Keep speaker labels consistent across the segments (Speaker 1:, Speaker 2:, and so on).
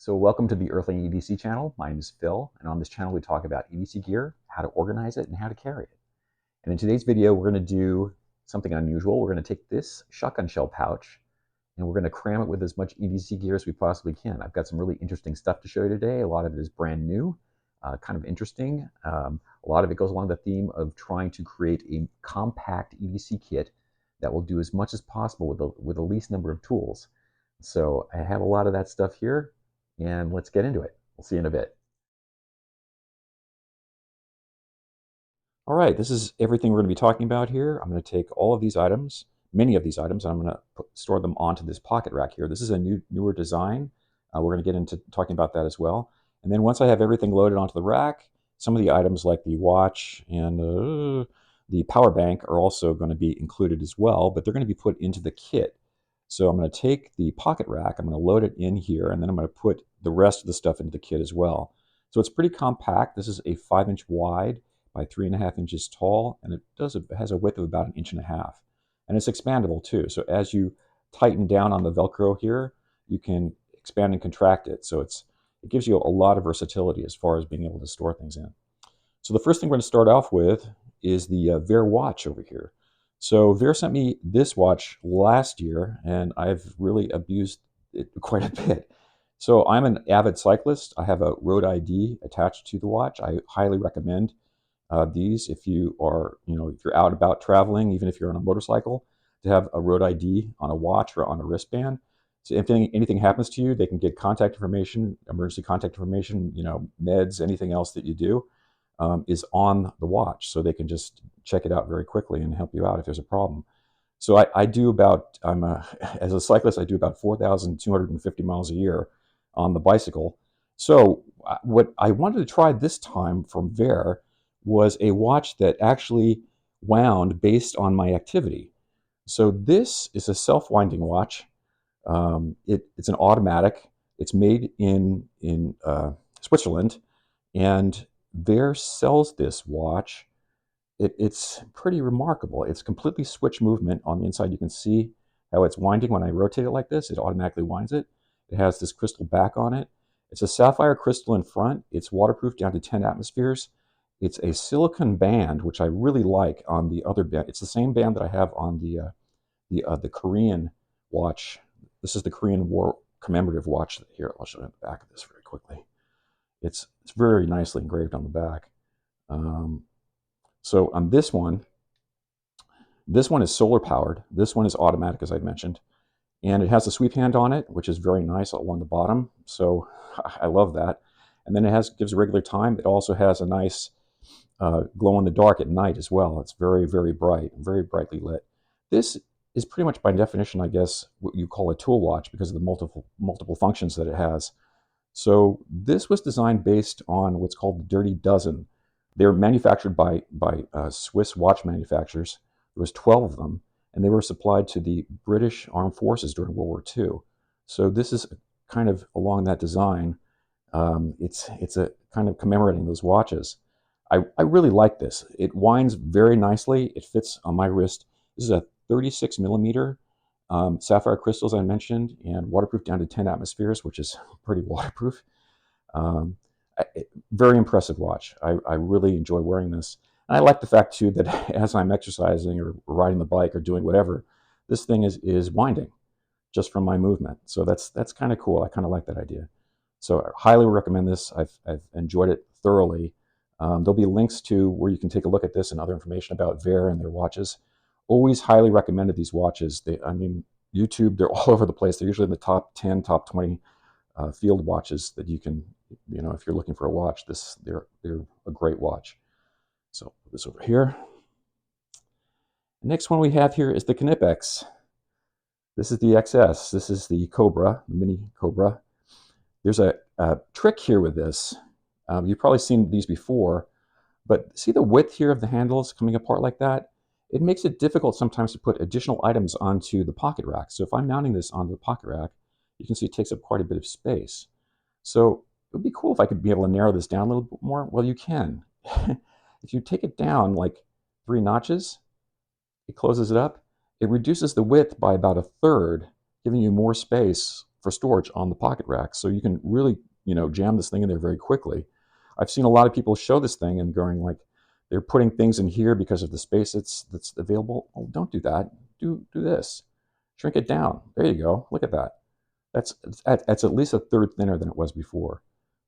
Speaker 1: So welcome to the Earthling EDC channel. My name is Phil, and on this channel we talk about EDC gear, how to organize it, and how to carry it. And in today's video, we're going to do something unusual. We're going to take this shotgun shell pouch, and we're going to cram it with as much EDC gear as we possibly can. I've got some really interesting stuff to show you today. A lot of it is brand new, kind of interesting. A lot of it goes along the theme of trying to create a compact EDC kit that will do as much as possible with the least number of tools. So I have a lot of that stuff here, and let's get into it. We'll see you in a bit. All right, this is everything we're going to be talking about here. I'm going to take all of these items, many of these items, and I'm going to store them onto this pocket rack here. This is a newer design. We're going to get into talking about that as well. And then once I have everything loaded onto the rack, some of the items like the watch and the power bank are also going to be included as well, but they're going to be put into the kit. So I'm going to take the pocket rack, I'm going to load it in here, and then I'm going to put the rest of the stuff into the kit as well. So it's pretty compact. This is a 5-inch wide by 3.5 inches tall, and it has a width of about 1.5 inches. And it's expandable too. So as you tighten down on the Velcro here, you can expand and contract it. So it gives you a lot of versatility as far as being able to store things in. So the first thing we're going to start off with is the Vaer watch over here. So Vaer sent me this watch last year, and I've really abused it quite a bit. So I'm an avid cyclist. I have a road ID attached to the watch. I highly recommend these if you are, if you're out about traveling, even if you're on a motorcycle, to have a road ID on a watch or on a wristband. So if anything happens to you, they can get contact information, emergency contact information, meds, anything else that you do. Is on the watch, so they can just check it out very quickly and help you out if there's a problem. So I do about, as a cyclist, I do about 4,250 miles a year on the bicycle. So what I wanted to try this time from Vaer was a watch that actually wound based on my activity. So this is a self-winding watch. It's an automatic. It's made in Switzerland, and Vaer sells this watch. It's pretty remarkable. It's completely switch movement. On the inside, you can see how it's winding. When I rotate it like this, it automatically winds it. It has this crystal back on it. It's a sapphire crystal in front. It's waterproof down to 10 atmospheres. It's a silicone band, which I really like on the other band. It's the same band that I have on the Korean watch. This is the Korean War commemorative watch. Here, I'll show you the back of this very quickly. It's very nicely engraved on the back. So on this one is solar powered. This one is automatic, as I mentioned. And it has a sweep hand on it, which is very nice along the bottom. So I love that. And then it gives a regular time. It also has a nice glow in the dark at night as well. It's very, very bright, very brightly lit. This is pretty much by definition, I guess, what you call a tool watch because of the multiple functions that it has. So this was designed based on what's called the Dirty Dozen. They're manufactured by Swiss watch manufacturers. There was 12 of them, and they were supplied to the British Armed Forces during World War II. So this is kind of along that design. It's a kind of commemorating those watches. I really like this. It winds very nicely. It fits on my wrist. This is a 36 millimeter sapphire crystals I mentioned, and waterproof down to 10 atmospheres, which is pretty waterproof. Very impressive watch. I really enjoy wearing this. And I like the fact too that as I'm exercising or riding the bike or doing whatever, this thing is winding just from my movement. So that's kind of cool. I kind of like that idea. So I highly recommend this. I've enjoyed it thoroughly. There'll be links to where you can take a look at this and other information about Vaer and their watches. Always highly recommended these watches. YouTube, they're all over the place. They're usually in the top 10, top 20 field watches that you can, if you're looking for a watch, they're a great watch. So put this over here. The next one we have here is the Knipex. This is the XS. This is the Cobra, the mini Cobra. There's a trick here with this. You've probably seen these before, but see the width here of the handles coming apart like that? It makes it difficult sometimes to put additional items onto the pocket rack. So if I'm mounting this onto the pocket rack, you can see it takes up quite a bit of space. So it would be cool if I could be able to narrow this down a little bit more. Well, you can. If you take it down like 3 notches, it closes it up. It reduces the width by about 1/3, giving you more space for storage on the pocket rack. So you can really, jam this thing in there very quickly. I've seen a lot of people show this thing and going like, they're putting things in here because of the space that's available. Oh, don't do that. Do this. Shrink it down. There you go. Look at that. That's at least a third thinner than it was before.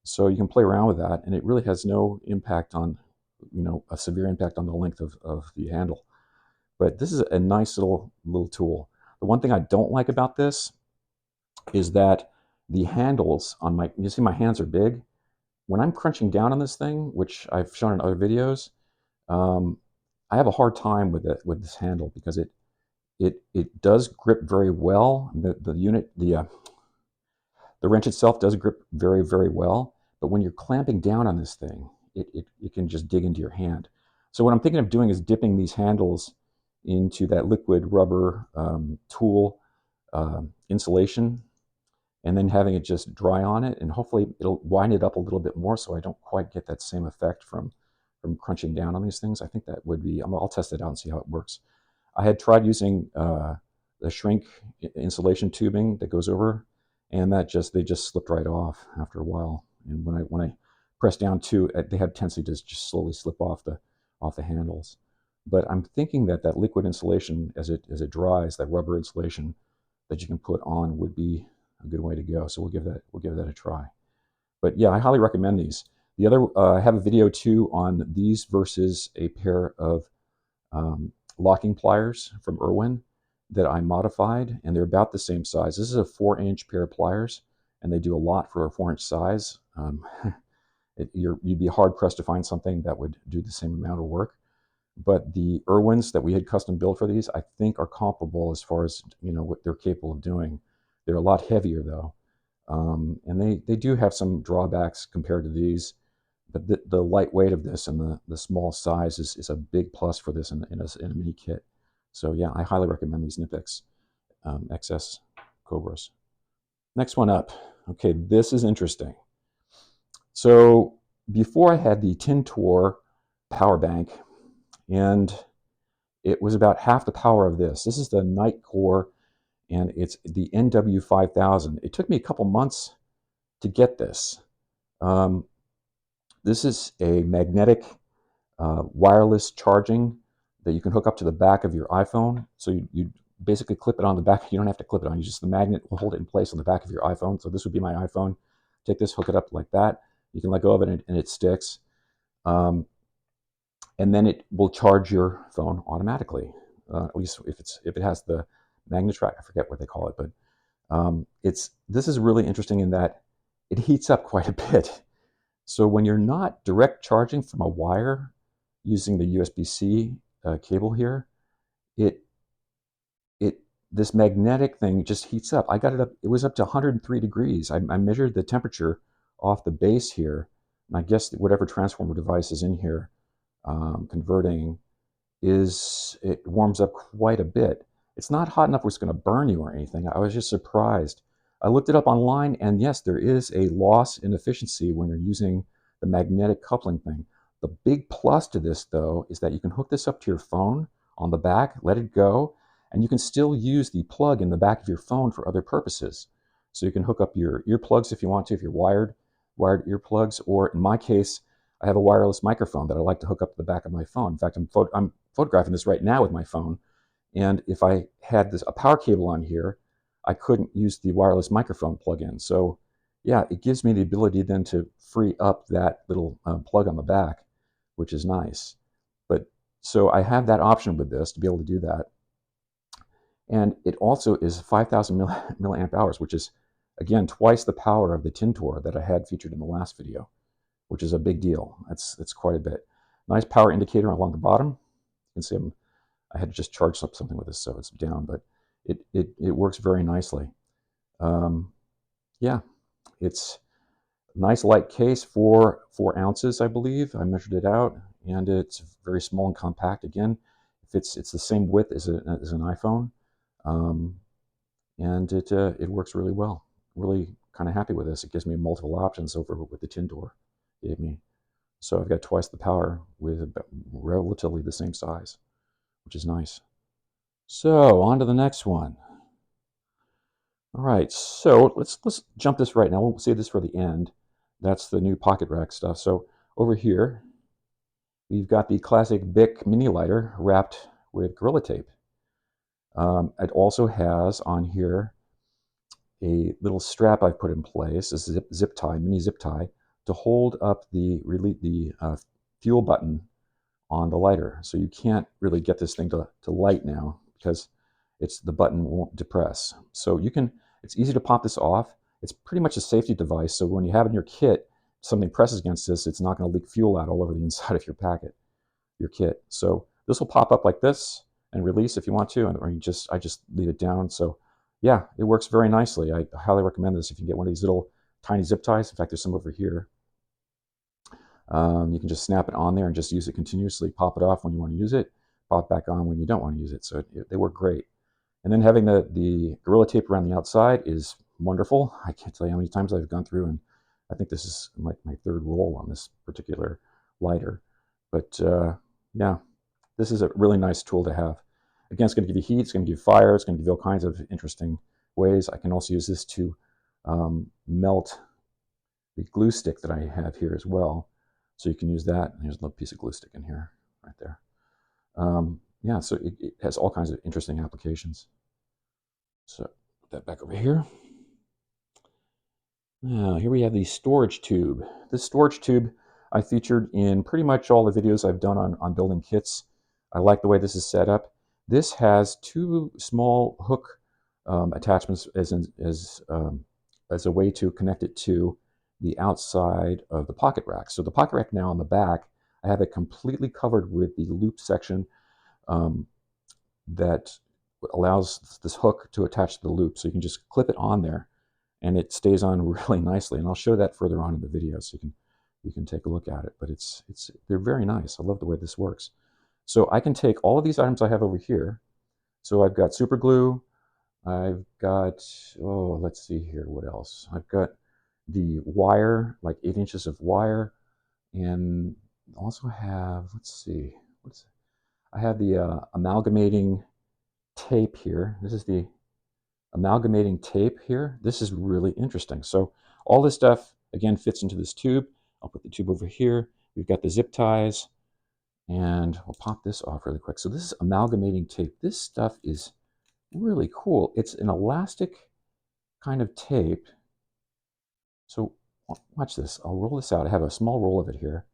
Speaker 1: So you can play around with that, and it really has no impact on, a severe impact on the length of the handle. But this is a nice little tool. The one thing I don't like about this is that the handles on you see my hands are big. When I'm crunching down on this thing, which I've shown in other videos, I have a hard time with this handle because it does grip very well. The wrench itself does grip very, very well, but when you're clamping down on this thing, it can just dig into your hand. So what I'm thinking of doing is dipping these handles into that liquid rubber tool insulation, and then having it just dry on it, and hopefully it'll wind it up a little bit more so I don't quite get that same effect from crunching down on these things. I think that would be, I'll test it out and see how it works. I had tried using the shrink insulation tubing that goes over, and they just slipped right off after a while. And when I press down too, they have a tendency to just slowly slip off the handles. But I'm thinking that liquid insulation, as it dries, that rubber insulation that you can put on, would be a good way to go. So we'll give that a try. But yeah, I highly recommend these. The other, I have a video too on these versus a pair of locking pliers from Irwin that I modified, and they're about the same size. This is a 4-inch pair of pliers, and they do a lot for a 4-inch size. You'd be hard pressed to find something that would do the same amount of work. But the Irwins that we had custom built for these, I think, are comparable as far as what they're capable of doing. They're a lot heavier though, and they do have some drawbacks compared to these. But the lightweight of this and the small size is a big plus for this in a mini kit. So yeah, I highly recommend these Knipex XS Cobras. Next one up. Okay, this is interesting. So before I had the Tintor power bank, and it was about half the power of this. This is the Nitecore, and it's the NW5000. It took me a couple months to get this. This is a magnetic wireless charging that you can hook up to the back of your iPhone. So you basically clip it on the back. You don't have to clip it on. The magnet will hold it in place on the back of your iPhone. So this would be my iPhone. Take this, hook it up like that. You can let go of it, and it sticks. And then it will charge your phone automatically. At least if it has the magnet track. I forget what they call it, but this is really interesting in that it heats up quite a bit. So when you're not direct charging from a wire using the USB-C cable here, this magnetic thing just heats up. I got it up, it was up to 103 degrees. I measured the temperature off the base here, and I guess whatever transformer device is in here converting, it warms up quite a bit. It's not hot enough where it's going to burn you or anything. I was just surprised. I looked it up online, and yes, there is a loss in efficiency when you're using the magnetic coupling thing. The big plus to this, though, is that you can hook this up to your phone on the back, let it go, and you can still use the plug in the back of your phone for other purposes. So you can hook up your earplugs if you want to, if you're wired earplugs, or in my case, I have a wireless microphone that I like to hook up to the back of my phone. In fact, I'm photographing this right now with my phone, and if I had a power cable on here, I couldn't use the wireless microphone plug-in. So yeah, it gives me the ability then to free up that little plug on the back, which is nice. But so I have that option with this to be able to do that. And it also is 5,000 milliamp hours, which is, again, twice the power of the Tintor that I had featured in the last video, which is a big deal. That's quite a bit. Nice power indicator along the bottom. You can see I had to just charge up something with this, so it's down, but it works very nicely. Yeah, it's a nice light case, 4 ounces, I believe. I measured it out, and it's very small and compact. Again, it's the same width as an iPhone, and it works really well. Really kind of happy with this. It gives me multiple options over what the Tintor gave me. So I've got twice the power with relatively the same size, which is nice. So on to the next one. All right, so let's jump this right now. We'll save this for the end. That's the new pocket rack stuff. So over here, we've got the classic Bic mini lighter wrapped with Gorilla Tape. It also has on here a little strap I've put in place, a zip tie, mini zip tie, to hold up the fuel button on the lighter. So you can't really get this thing to light now because the button won't depress. So it's easy to pop this off. It's pretty much a safety device. So when you have it in your kit, something presses against this, it's not going to leak fuel out all over the inside of your kit. So this will pop up like this and release if you want to, or I just leave it down. So yeah, it works very nicely. I highly recommend this if you get one of these little tiny zip ties. In fact, there's some over here. You can just snap it on there and just use it continuously, pop it off when you want to use it, pop it back on when you don't want to use it. So they work great. And then having the Gorilla Tape around the outside is wonderful. I can't tell you how many times I've gone through, and I think this is like my third roll on this particular lighter. But yeah, this is a really nice tool to have. Again, it's going to give you heat, it's going to give you fire, it's going to give you all kinds of interesting ways. I can also use this to melt the glue stick that I have here as well. So you can use that. Here's a little piece of glue stick in here, right there. Yeah, so it has all kinds of interesting applications. So put that back over here. Now, here we have the storage tube. This storage tube I featured in pretty much all the videos I've done on building kits. I like the way this is set up. This has two small hook attachments as a way to connect it to the outside of the pocket rack. So the pocket rack now on the back, I have it completely covered with the loop section that allows this hook to attach to the loop. So you can just clip it on there and it stays on really nicely. And I'll show that further on in the video so you can take a look at it. But they're very nice. I love the way this works. So I can take all of these items I have over here. So I've got super glue. I've got, oh, let's see here, what else? I've got the wire, like 8 inches of wire, and also have, let's see, I have the amalgamating tape here. This is the amalgamating tape here. This is really interesting. So all this stuff, again, fits into this tube. I'll put the tube over here. We've got the zip ties, and we'll pop this off really quick. So this is amalgamating tape. This stuff is really cool. It's an elastic kind of tape. So watch this. I'll roll this out. I have a small roll of it here.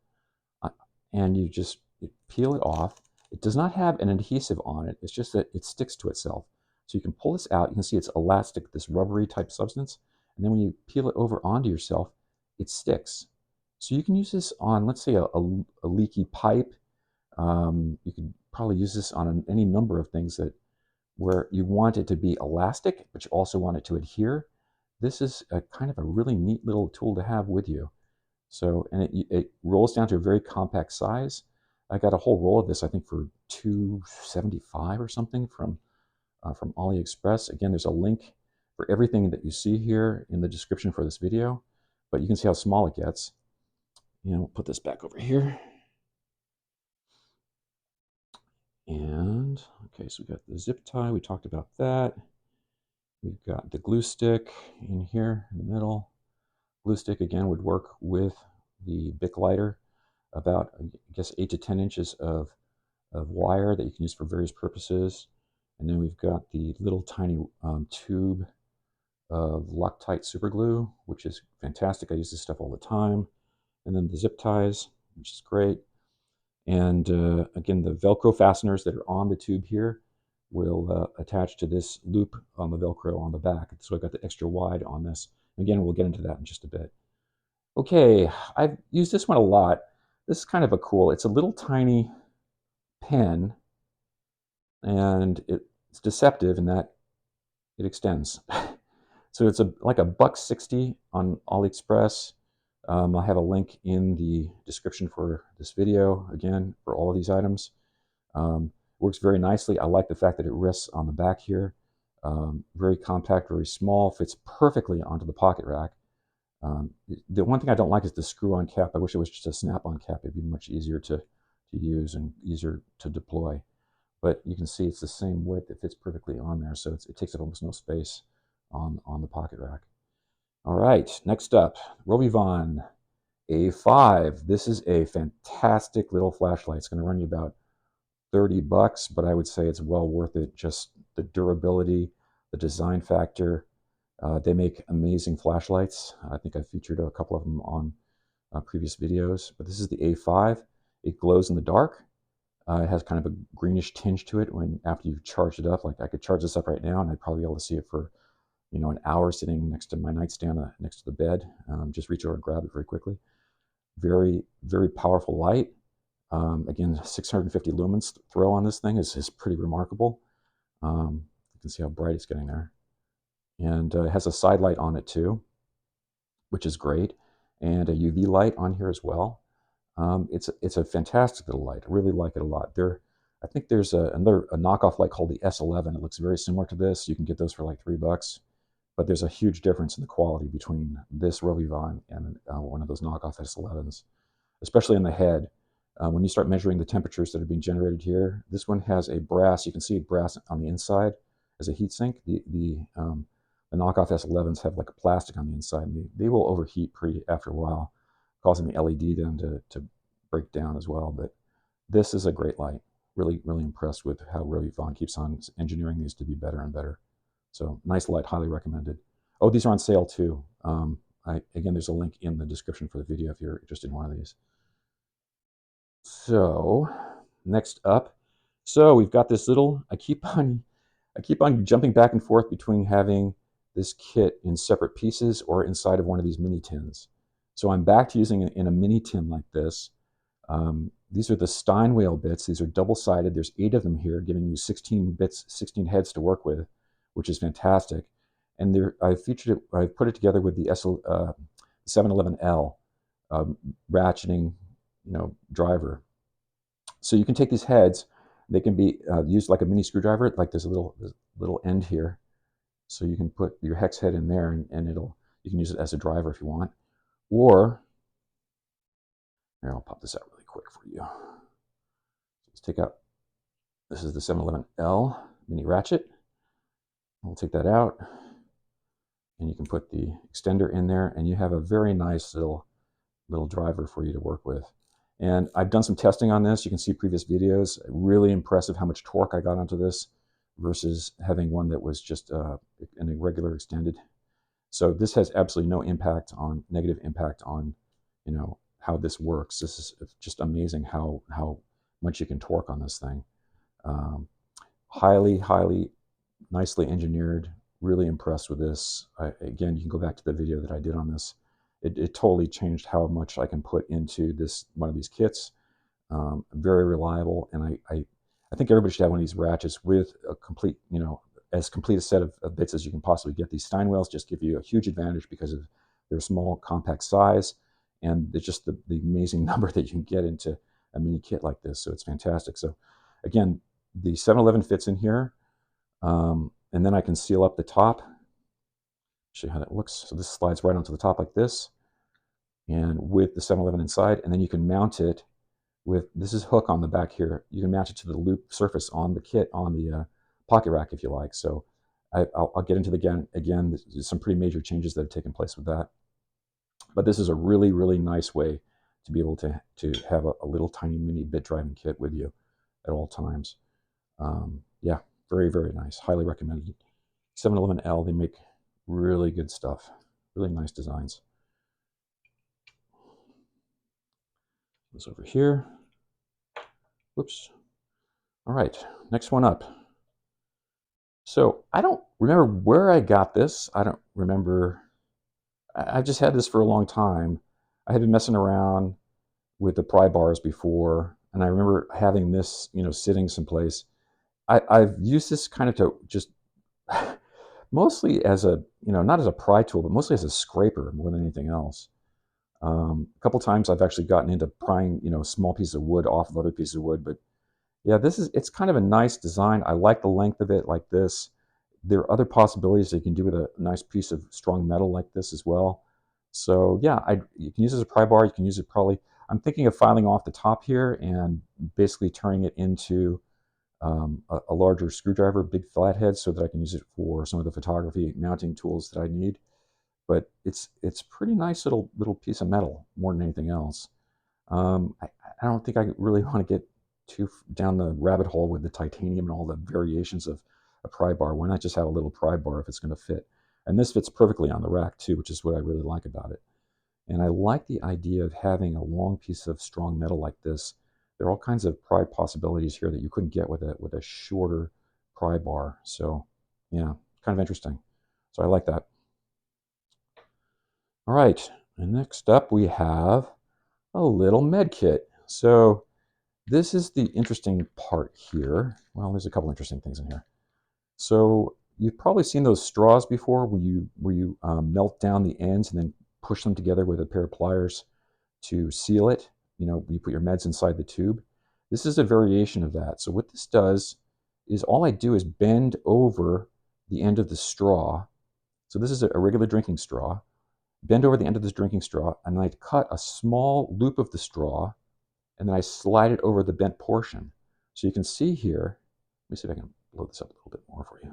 Speaker 1: And you just peel it off. It does not have an adhesive on it. It's just that it sticks to itself. So you can pull this out. You can see it's elastic, this rubbery type substance. And then when you peel it over onto yourself, it sticks. So you can use this on, let's say, a leaky pipe. You could probably use this on any number of things where you want it to be elastic, but you also want it to adhere. This is a kind of a really neat little tool to have with you. So, and it rolls down to a very compact size. I got a whole roll of this, I think, for $2.75 or something from AliExpress. Again, there's a link for everything that you see here in the description for this video, but you can see how small it gets. We'll put this back over here. And, okay, so we got the zip tie. We talked about that. We've got the glue stick in here in the middle. Glue stick, again, would work with the Bic lighter. About, I guess, 8 to 10 inches of wire that you can use for various purposes. And then we've got the little tiny tube of Loctite super glue, which is fantastic. I use this stuff all the time. And then the zip ties, which is great. And again, the Velcro fasteners that are on the tube here will attach to this loop on the Velcro on the back. So I've got the extra wide on this. Again, we'll get into that in just a bit. Okay, I've used this one a lot. This is kind of it's a little tiny pen, and it's deceptive in that it extends. So it's like a $1.60 on AliExpress. I'll have a link in the description for this video, again, for all of these items. Works very nicely. I like the fact that it rests on the back here. Very compact, very small, fits perfectly onto the pocket rack. The one thing I don't like is the screw-on cap. I wish it was just a snap-on cap. It'd be much easier to use and easier to deploy. But you can see it's the same width. It fits perfectly on there, so it takes up almost no space on the pocket rack. All right, next up, Rovivon A5. This is a fantastic little flashlight. It's going to run you about $30, but I would say it's well worth it. Just the durability, the design factor. They make amazing flashlights. I think I featured a couple of them on previous videos, but this is the A5. It glows in the dark. It has kind of a greenish tinge to it when after you've charged it up. Like I could charge this up right now and I'd probably be able to see it for an hour sitting next to my nightstand next to the bed. Just reach over and grab it very quickly. Very, very powerful light. Again, 650 lumens throw on this thing is pretty remarkable. You can see how bright it's getting there. And it has a side light on it too, which is great, and a UV light on here as well. It's a fantastic little light. I really like it a lot. I think there's another knockoff light called the S11. It looks very similar to this. You can get those for like $3, but there's a huge difference in the quality between this Rovivon and one of those knockoff S11s, especially in the head. When you start measuring the temperatures that are being generated here, this one has a brass. You can see brass on the inside as a heatsink. The knockoff S11s have like a plastic on the inside, and they will overheat after a while, causing the LED then to break down as well. But this is a great light. Really, really impressed with how Rovivon keeps on engineering these to be better and better. So nice light, highly recommended. Oh, these are on sale too. Again, there's a link in the description for the video if you're interested in one of these. So next up, so we've got this little, I keep on jumping back and forth between having this kit in separate pieces or inside of one of these mini tins. So I'm back to using it in a mini tin like this. These are the Steinway bits. These are double-sided. There's 8 of them here, giving you 16 bits, 16 heads to work with, which is fantastic. And I put it together with the 711L ratcheting, driver. So you can take these heads. They can be used like a mini screwdriver. Like there's a little end here, so you can put your hex head in there, and you can use it as a driver if you want. Or here, I'll pop this out really quick for you. Let's take out. This is the 711L mini ratchet. We'll take that out, and you can put the extender in there, and you have a very nice little driver for you to work with. And I've done some testing on this. You can see previous videos. Really impressive how much torque I got onto this versus having one that was just in a regular extended. So this has absolutely no negative impact on, how this works. This is just amazing how much you can torque on this thing. Highly, highly nicely engineered. Really impressed with this. Again, you can go back to the video that I did on this. It totally changed how much I can put into one of these kits. Very reliable, and I think everybody should have one of these ratchets with a complete, as complete a set of bits as you can possibly get. These Steinways just give you a huge advantage because of their small, compact size, and just the amazing number that you can get into a mini kit like this. So it's fantastic. So again, the 711 fits in here, and then I can seal up the top. Show you how that looks. So this slides right onto the top like this, and with the 711 inside, and then you can mount it with, this is hook on the back here. You can match it to the loop surface on the kit on the pocket rack if you like. So I'll get into again. There's some pretty major changes that have taken place with that. But this is a really, really nice way to be able to have a little tiny mini bit driving kit with you at all times. Yeah, very, very nice. Highly recommended. 711L, they make really good stuff. Really nice designs. This over here. Whoops. All right, next one up. So I don't remember where I got this. I don't remember. I've just had this for a long time. I had been messing around with the pry bars before, and I remember having this, sitting someplace. I've used this kind of to just mostly as a, not as a pry tool, but mostly as a scraper more than anything else. A couple times I've actually gotten into prying, small pieces of wood off of other pieces of wood, but yeah, it's kind of a nice design. I like the length of it like this. There are other possibilities that you can do with a nice piece of strong metal like this as well. So yeah, you can use it as a pry bar. You can use it probably, I'm thinking of filing off the top here and basically turning it into a larger screwdriver, big flathead, so that I can use it for some of the photography mounting tools that I need. But it's pretty nice little piece of metal more than anything else. I don't think I really want to get too down the rabbit hole with the titanium and all the variations of a pry bar. Why not just have a little pry bar if it's going to fit? And this fits perfectly on the rack too, which is what I really like about it. And I like the idea of having a long piece of strong metal like this. There are all kinds of pry possibilities here that you couldn't get with a shorter pry bar. So yeah, kind of interesting. So I like that. All right, and next up we have a little med kit. So this is the interesting part here. Well, there's a couple interesting things in here. So you've probably seen those straws before where you melt down the ends and then push them together with a pair of pliers to seal it. You know, you put your meds inside the tube. This is a variation of that. So what this does is all I do is bend over the end of the straw. So this is a regular drinking straw. Bend over the end of this drinking straw, and then I cut a small loop of the straw, and then I slide it over the bent portion. So you can see here, let me see if I can blow this up a little bit more for you.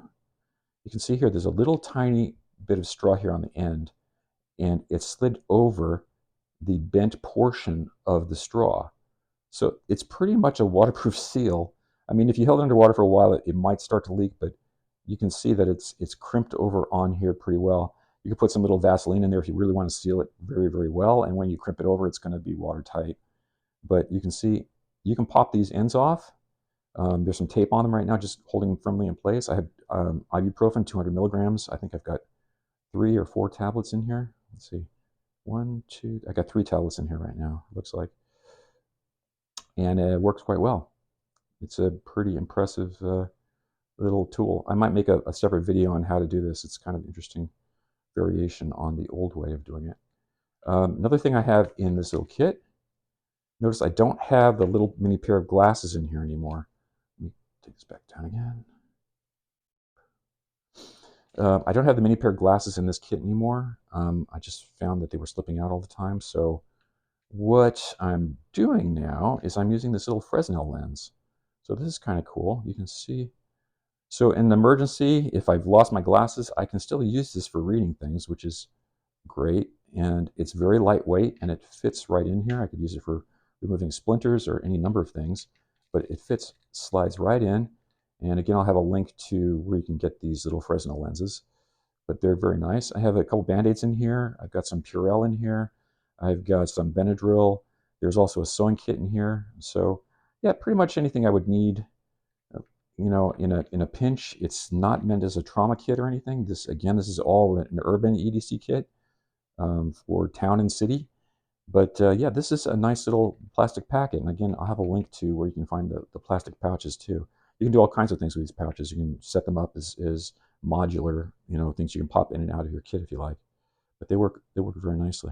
Speaker 1: You can see here there's a little tiny bit of straw here on the end, and it's slid over the bent portion of the straw. So it's pretty much a waterproof seal. I mean, if you held it underwater for a while, it might start to leak, but you can see that it's crimped over on here pretty well. You can put some little Vaseline in there if you really want to seal it very, very well, and when you crimp it over, it's going to be watertight. But you can see, you can pop these ends off. There's some tape on them right now, just holding them firmly in place. I have ibuprofen, 200 milligrams. I think I've got 3 or 4 tablets in here. Let's see. 1, 2, I got 3 tablets in here right now, looks like. And it works quite well. It's a pretty impressive little tool. I might make a separate video on how to do this. It's kind of interesting variation on the old way of doing it. Another thing I have in this little kit, notice I don't have the little mini pair of glasses in here anymore. Let me take this back down again. I don't have the mini pair of glasses in this kit anymore. I just found that they were slipping out all the time. So what I'm doing now is I'm using this little Fresnel lens. So this is kind of cool. You can see. So in an emergency, if I've lost my glasses, I can still use this for reading things, which is great. And it's very lightweight and it fits right in here. I could use it for removing splinters or any number of things, but it fits, slides right in. And again, I'll have a link to where you can get these little Fresnel lenses, but they're very nice. I have a couple Band-Aids in here. I've got some Purell in here. I've got some Benadryl. There's also a sewing kit in here. So yeah, pretty much anything I would need, you know, in a pinch. It's not meant as a trauma kit or anything. This is all an urban EDC kit for town and city. But yeah, this is a nice little plastic packet. And again, I'll have a link to where you can find the plastic pouches too. You can do all kinds of things with these pouches. You can set them up as modular, you know, things you can pop in and out of your kit if you like. But they work very nicely.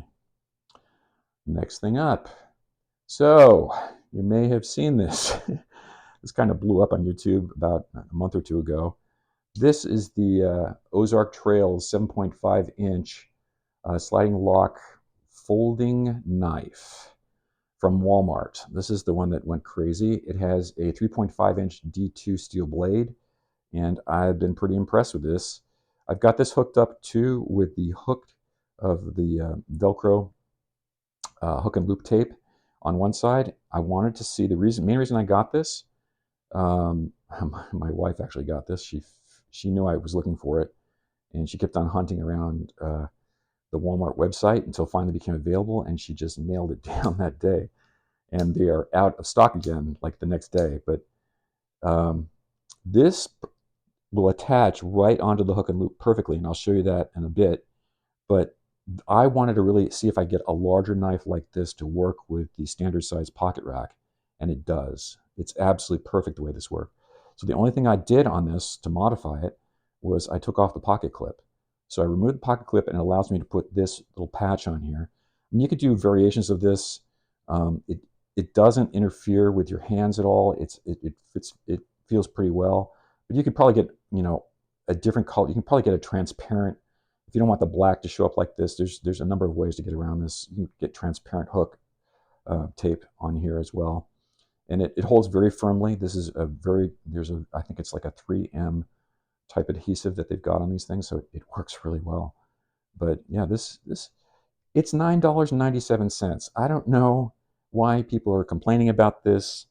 Speaker 1: Next thing up. So you may have seen this. This kind of blew up on YouTube about a month or 2 ago. This is the Ozark Trails 7.5-inch sliding lock folding knife from Walmart. This is the one that went crazy. It has a 3.5-inch D2 steel blade, and I've been pretty impressed with this. I've got this hooked up too with the hook of the Velcro hook and loop tape on one side. I wanted to see the main reason I got this. My wife actually got this. She knew I was looking for it, and she kept on hunting around the Walmart website until it finally became available, and she just nailed it down that day. And they are out of stock again, like the next day. But this will attach right onto the hook and loop perfectly, and I'll show you that in a bit. But I wanted to really see if I get a larger knife like this to work with the standard size pocket rack, and it does. It's absolutely perfect the way this works. So the only thing I did on this to modify it was I took off the pocket clip. So I removed the pocket clip, and it allows me to put this little patch on here. And you could do variations of this. It doesn't interfere with your hands at all. It fits. It feels pretty well. But you could probably get, you know, a different color. You can probably get a transparent. If you don't want the black to show up like this, there's a number of ways to get around this. You can get transparent hook tape on here as well. and it holds very firmly. This is a very, I think it's like a 3M type adhesive that they've got on these things, so it works really well. But yeah, it's $9.97. I don't know why people are complaining about this.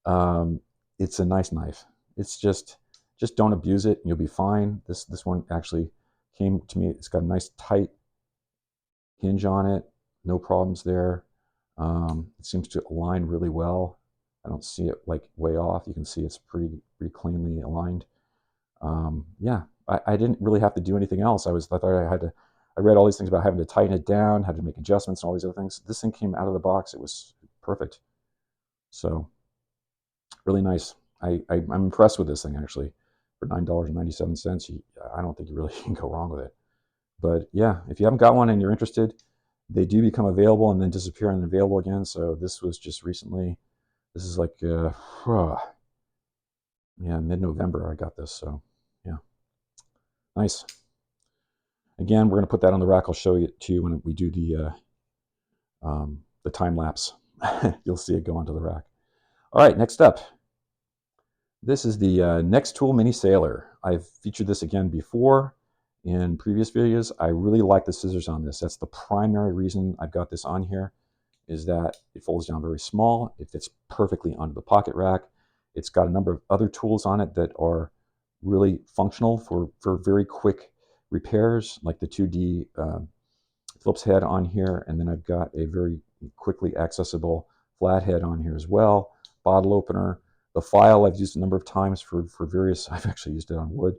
Speaker 1: It's a nice knife. It's just don't abuse it and you'll be fine. This one actually came to me. It's got a nice tight hinge on it. No problems there. It seems to align really well. I don't see it like way off. You can see it's pretty cleanly aligned. Yeah, I didn't really have to do anything else. I thought I read all these things about having to tighten it down, how to make adjustments and all these other things. This thing came out of the box. It was perfect. So really nice. I'm impressed with this thing actually. For $9.97, I don't think you really can go wrong with it. But yeah, if you haven't got one and you're interested, they do become available and then disappear and available again. So this was just recently. This is like, yeah, mid-November I got this. So yeah, nice. Again, we're going to put that on the rack. I'll show it to you when we do the time lapse. You'll see it go onto the rack. All right, next up. This is the Next Tool Mini Sailor. I've featured this again before in previous videos. I really like the scissors on this. That's the primary reason I've got this on here, is that it folds down very small. It fits perfectly onto the pocket rack. It's got a number of other tools on it that are really functional for very quick repairs, like the 2D Phillips head on here, and then I've got a very quickly accessible flathead on here as well, bottle opener. The file I've used a number of times for various, I've actually used it on wood.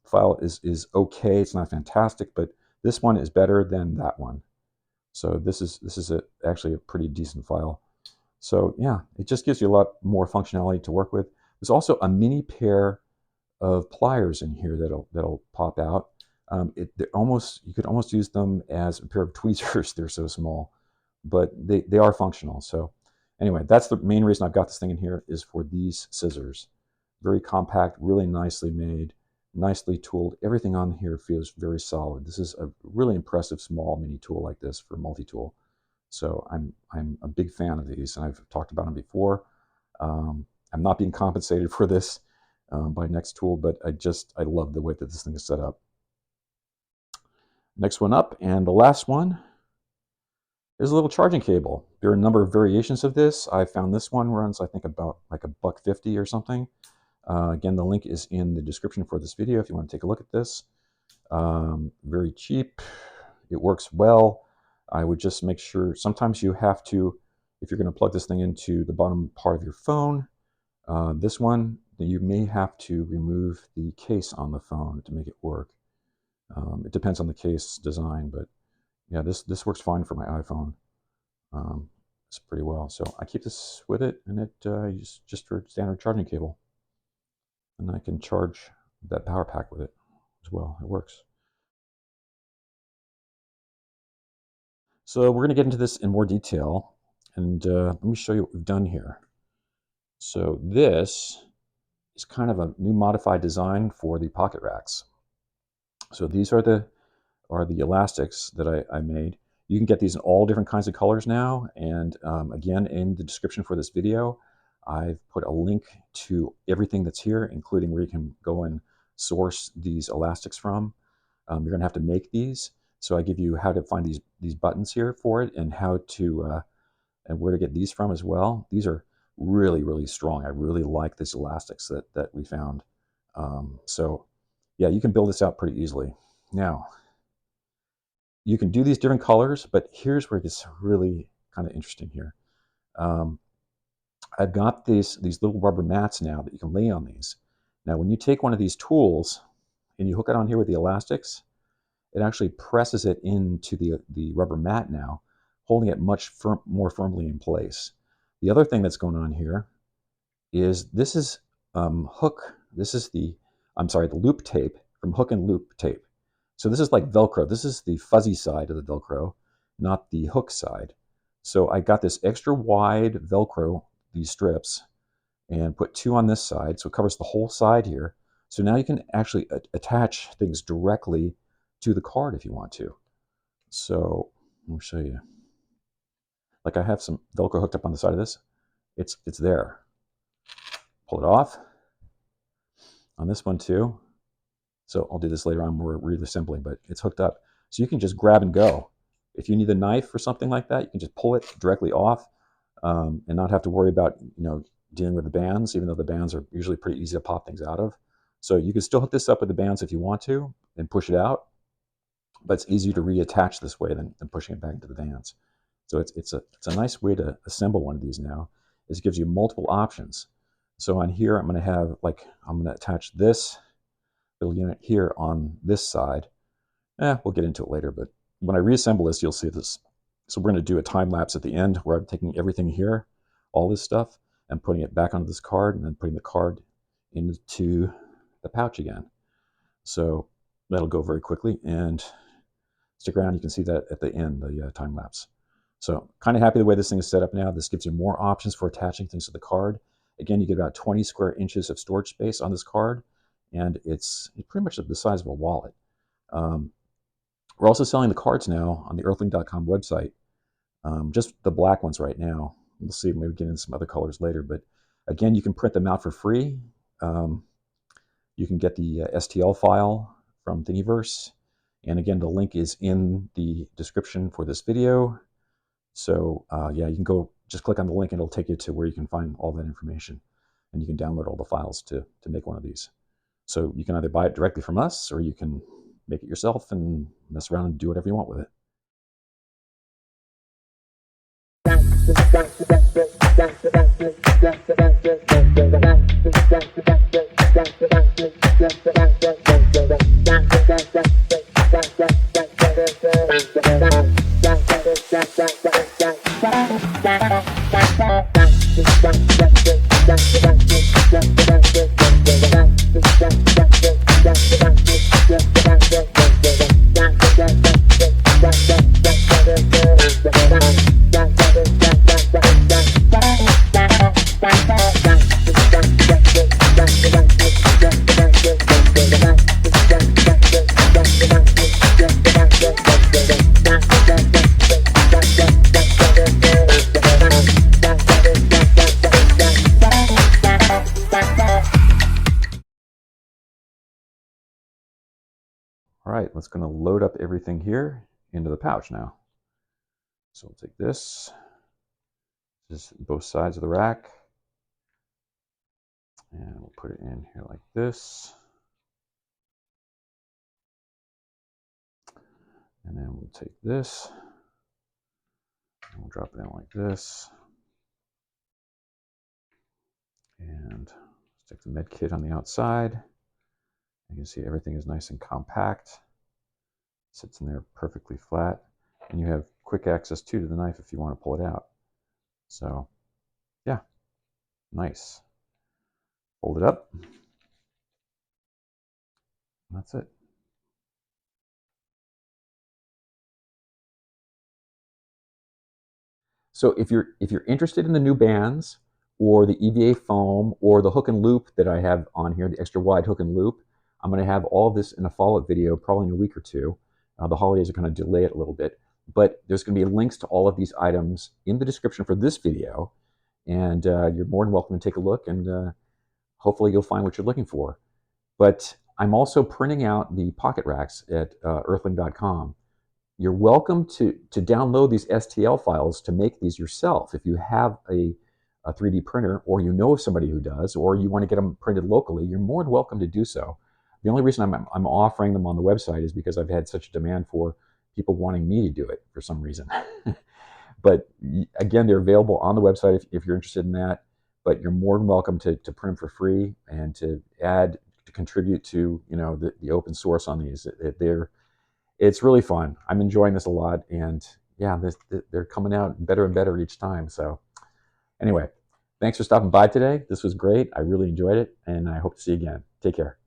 Speaker 1: File is okay, it's not fantastic, but this one is better than that one. So this is actually a pretty decent file. So yeah, it just gives you a lot more functionality to work with. There's also a mini pair of pliers in here that'll pop out. You could almost use them as a pair of tweezers. They're so small, but they are functional. So anyway, that's the main reason I've got this thing in here, is for these scissors. Very compact, really nicely made, nicely tooled. Everything on here feels very solid. This is a really impressive small mini tool like this for multi-tool. So I'm a big fan of these, and I've talked about them before. I'm not being compensated for this by Next Tool, but I love the way that this thing is set up. Next one up, and the last one, is a little charging cable. There are a number of variations of this. I found this one runs, I think, about like $1.50 or something. Again, the link is in the description for this video if you want to take a look at this. Very cheap. It works well. I would just make sure, sometimes you have to, if you're going to plug this thing into the bottom part of your phone, this one, you may have to remove the case on the phone to make it work. It depends on the case design, but yeah, this works fine for my iPhone. It's pretty well. So I keep this with it, and it just for standard charging cable. And I can charge that power pack with it as well. It works. So we're going to get into this in more detail, and let me show you what we've done here. So this is kind of a new modified design for the pocket racks. So these are the elastics that I made. You can get these in all different kinds of colors now, and again, in the description for this video, I've put a link to everything that's here, including where you can go and source these elastics from. You're going to have to make these, so I give you how to find these buttons here for it, and how to and where to get these from as well. These are really, really strong. I really like these elastics that we found. So yeah, you can build this out pretty easily. Now, you can do these different colors, but here's where it gets really kind of interesting here. I've got these little rubber mats now that you can lay on these. Now, when you take one of these tools and you hook it on here with the elastics, it actually presses it into the rubber mat now, holding it much more firmly in place. The other thing that's going on here is this is the loop tape from Hook and Loop tape. So this is like Velcro. This is the fuzzy side of the Velcro, not the hook side. So I got this extra wide Velcro, these strips, and put 2 on this side, so it covers the whole side here. So now you can actually attach things directly to the card if you want to. So let me show you. Like I have some Velcro hooked up on the side of this. it's there. Pull it off. On this one too. So I'll do this later on, we're reassembling, but it's hooked up. So you can just grab and go. If you need a knife or something like that, you can just pull it directly off and not have to worry about dealing with the bands, even though the bands are usually pretty easy to pop things out of. So you can still hook this up with the bands if you want to and push it out, but it's easier to reattach this way than pushing it back into the bands. So it's a nice way to assemble one of these now. It gives you multiple options. So on here, I'm going to attach this little unit here on this side. We'll get into it later, but when I reassemble this, you'll see this. So we're going to do a time lapse at the end where I'm taking everything here, all this stuff, and putting it back onto this card, and then putting the card into the pouch again. So that'll go very quickly, and stick around, you can see that at the end, the time lapse. So kind of happy the way this thing is set up now. This gives you more options for attaching things to the card. Again, you get about 20 square inches of storage space on this card, and it's pretty much the size of a wallet. We're also selling the cards now on the earthling.com website, just the black ones right now. We'll see, maybe get into some other colors later, but again, you can print them out for free. You can get the STL file from Thingiverse, and again, the link is in the description for this video. So yeah, you can go just click on the link and it'll take you to where you can find all that information, and you can download all the files to make one of these. So you can either buy it directly from us, or you can make it yourself and mess around and do whatever you want with it. All right, let's going to load up everything here into the pouch now. So we'll take this, just both sides of the rack, and we'll put it in here like this. And then we'll take this, and we'll drop it in like this. And stick the med kit on the outside. You can see everything is nice and compact. Sits in there perfectly flat. And you have quick access to the knife if you want to pull it out. So, yeah, nice. Fold it up. That's it. So if you're interested in the new bands, or the EVA foam, or the hook and loop that I have on here, the extra wide hook and loop, I'm going to have all of this in a follow-up video, probably in a week or two. The holidays are going to delay it a little bit, but there's going to be links to all of these items in the description for this video, and you're more than welcome to take a look, and hopefully you'll find what you're looking for. But I'm also printing out the pocket racks at earthling.com. You're welcome to download these STL files to make these yourself. If you have a 3D printer, or you know somebody who does, or you want to get them printed locally, you're more than welcome to do so. The only reason I'm offering them on the website is because I've had such a demand for people wanting me to do it for some reason. But again, they're available on the website if you're interested in that. But you're more than welcome to print them for free and to contribute to the open source on these. It's really fun. I'm enjoying this a lot, and yeah, they're coming out better and better each time. So anyway, thanks for stopping by today. This was great. I really enjoyed it, and I hope to see you again. Take care.